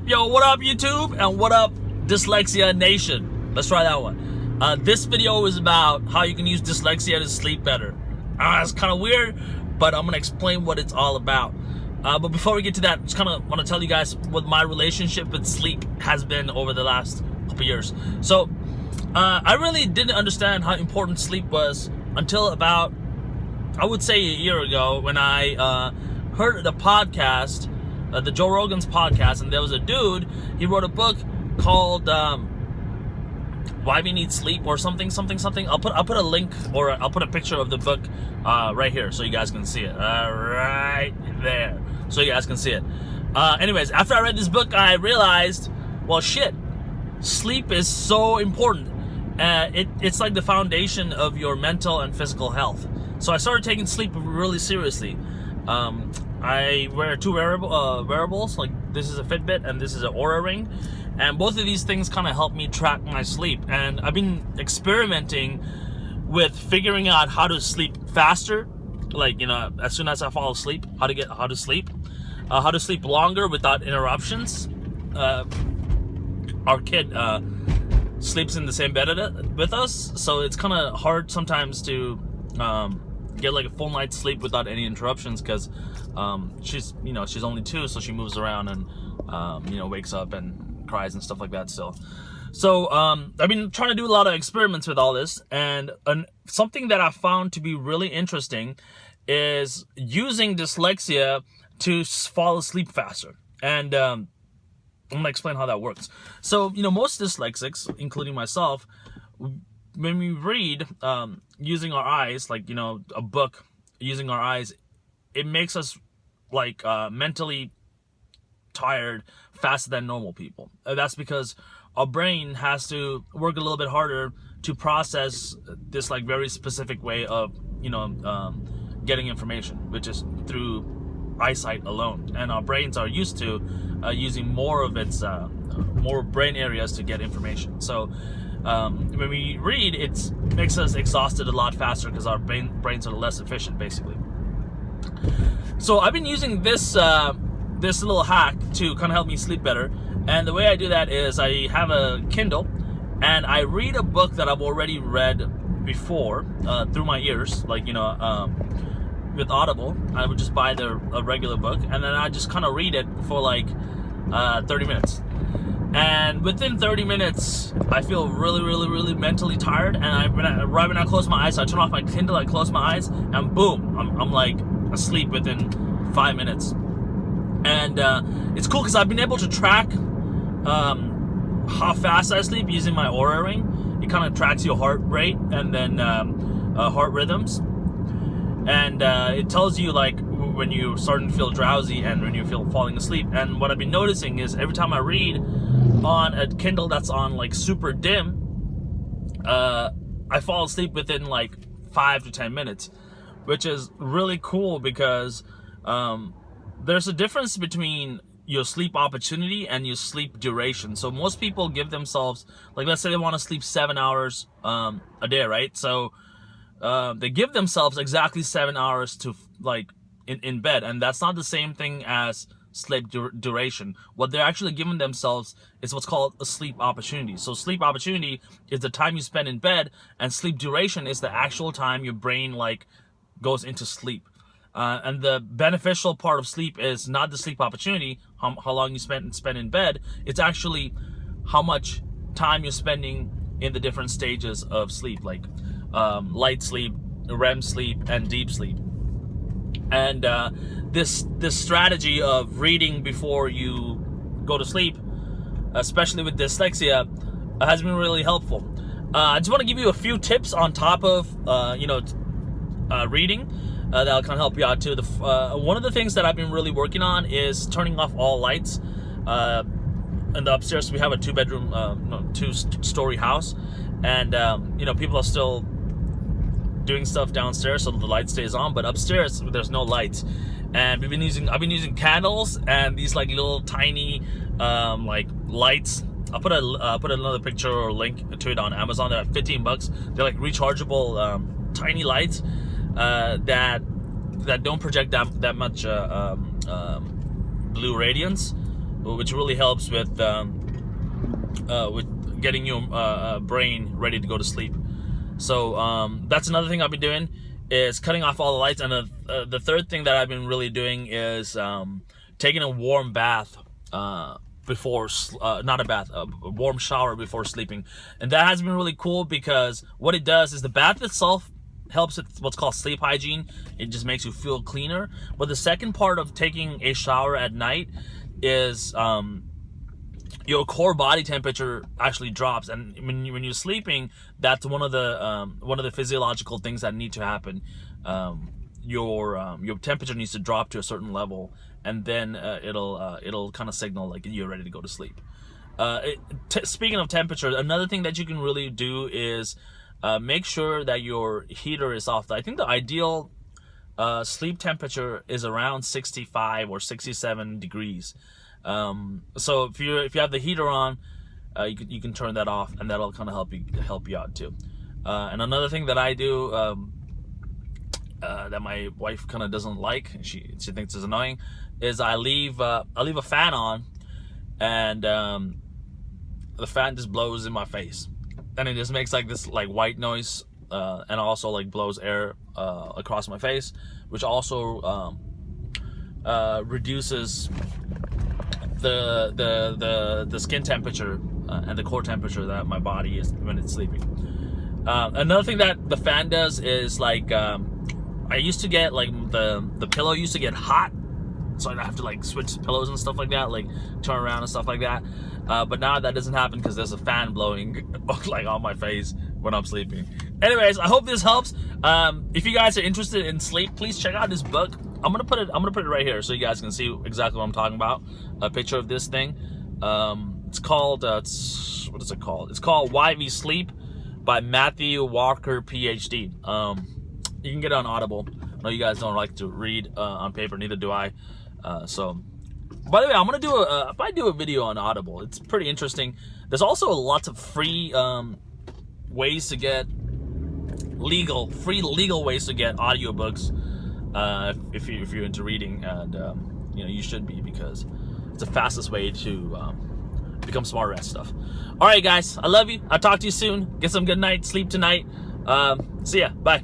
Yo, what up YouTube? And what up Dyslexia Nation? Let's try that one. This video is about how you can use dyslexia to sleep better. It's kind of weird, but I'm going to explain what it's all about. But before we get to that, just kind of want to tell you guys what my relationship with sleep has been over the last couple years. So, I really didn't understand how important sleep was until about, I would say, a year ago when I heard the podcast, the Joe Rogan's podcast, and there was a dude, he wrote a book called Why We Need Sleep or something. I'll put a link, or I'll put a picture of the book right here so you guys can see it. Right there, so you guys can see it. Anyways, after I read this book, I realized, well, shit, sleep is so important. It's like the foundation of your mental and physical health. So I started taking sleep really seriously. I wear two wearables, like this is a Fitbit and this is an Oura Ring, and both of these things kind of help me track my sleep. And I've been experimenting with figuring out how to sleep faster, like, you know, as soon as I fall asleep, how to sleep longer without interruptions. Our kid sleeps in the same bed with us, so it's kind of hard sometimes to get like a full night's sleep without any interruptions, because she's only 2, so she moves around and wakes up and cries and stuff like that still. So I've been trying to do a lot of experiments with all this, and something that I found to be really interesting is using dyslexia to fall asleep faster. And I'm gonna explain how that works. So, most dyslexics, including myself, when we read using our eyes, like, a book using our eyes, it makes us like mentally tired faster than normal people. That's because our brain has to work a little bit harder to process this like very specific way of getting information, which is through eyesight alone. And our brains are used to using more of its more brain areas to get information. So when we read, it makes us exhausted a lot faster because our brains are less efficient, basically. So I've been using this little hack to kind of help me sleep better. And the way I do that is I have a Kindle and I read a book that I've already read before through my ears, like, with Audible. I would just buy a regular book, and then I just kind of read it for like 30 minutes. And within 30 minutes, I feel really, really, really mentally tired. And right when I close my eyes, I turn off my Kindle, I close my eyes, and boom, I'm like asleep within 5 minutes. And it's cool because I've been able to track how fast I sleep using my Oura Ring. It kind of tracks your heart rate and then heart rhythms. And it tells you like when you're starting to feel drowsy and when you feel falling asleep. And what I've been noticing is every time I read on a Kindle that's on like super dim, I fall asleep within like 5 to 10 minutes, which is really cool because there's a difference between your sleep opportunity and your sleep duration. So most people give themselves, like, let's say they want to sleep 7 hours a day, right? So they give themselves exactly 7 hours to like in bed, and that's not the same thing as sleep duration. What they're actually giving themselves is what's called a sleep opportunity. So sleep opportunity is the time you spend in bed, and sleep duration is the actual time your brain like goes into sleep. And the beneficial part of sleep is not the sleep opportunity, how long you spend in bed. It's actually how much time you're spending in the different stages of sleep, like light sleep, REM sleep, and deep sleep. And this strategy of reading before you go to sleep, especially with dyslexia, has been really helpful. I just want to give you a few tips on top of reading that'll kind of help you out too. One of the things that I've been really working on is turning off all lights. In the upstairs, we have a 2-story house, and people are still doing stuff downstairs, so the light stays on, but upstairs there's no lights. And I've been using candles and these like little tiny like lights. I'll put another picture or link to it on Amazon. They're at $15. They're like rechargeable tiny lights that don't project that much blue radiance. which really helps with getting your brain ready to go to sleep. So that's another thing I've been doing, is cutting off all the lights. And the third thing that I've been really doing is taking a warm bath before, not a bath, a warm shower before sleeping. And that has been really cool, because what it does is the bath itself helps with what's called sleep hygiene. It just makes you feel cleaner. But the second part of taking a shower at night is your core body temperature actually drops. And when you're sleeping, that's one of the physiological things that need to happen. Your temperature needs to drop to a certain level, and then it'll kind of signal like you're ready to go to sleep. Speaking of temperature, another thing that you can really do is make sure that your heater is off. I think the ideal sleep temperature is around 65 or 67 degrees. So if you have the heater on, you can turn that off, and that'll kind of help you out too. And another thing that I do that my wife kind of doesn't like, she thinks is annoying, is I leave a fan on, and the fan just blows in my face, and it just makes like this like white noise, and also like blows air across my face, which also reduces the skin temperature and the core temperature that my body is when it's sleeping. Another thing that the fan does is like I used to get like the pillow used to get hot, so I'd have to like switch pillows and stuff like that, like turn around and stuff like that. But now that doesn't happen because there's a fan blowing like on my face when I'm sleeping. Anyways, I hope this helps. If you guys are interested in sleep, please check out this book. I'm gonna put it right here so you guys can see exactly what I'm talking about. A picture of this thing. It's called what is it called? It's called Why We Sleep by Matthew Walker, PhD. You can get it on Audible. I know you guys don't like to read on paper, neither do I. So, by the way, I'm gonna do a video on Audible. It's pretty interesting. There's also lots of free ways to get legal ways to get audiobooks. If you're into reading, and you should be, because it's the fastest way to become smarter at stuff. All right, guys, I love you. I'll talk to you soon. Get some good night sleep tonight. See ya. Bye.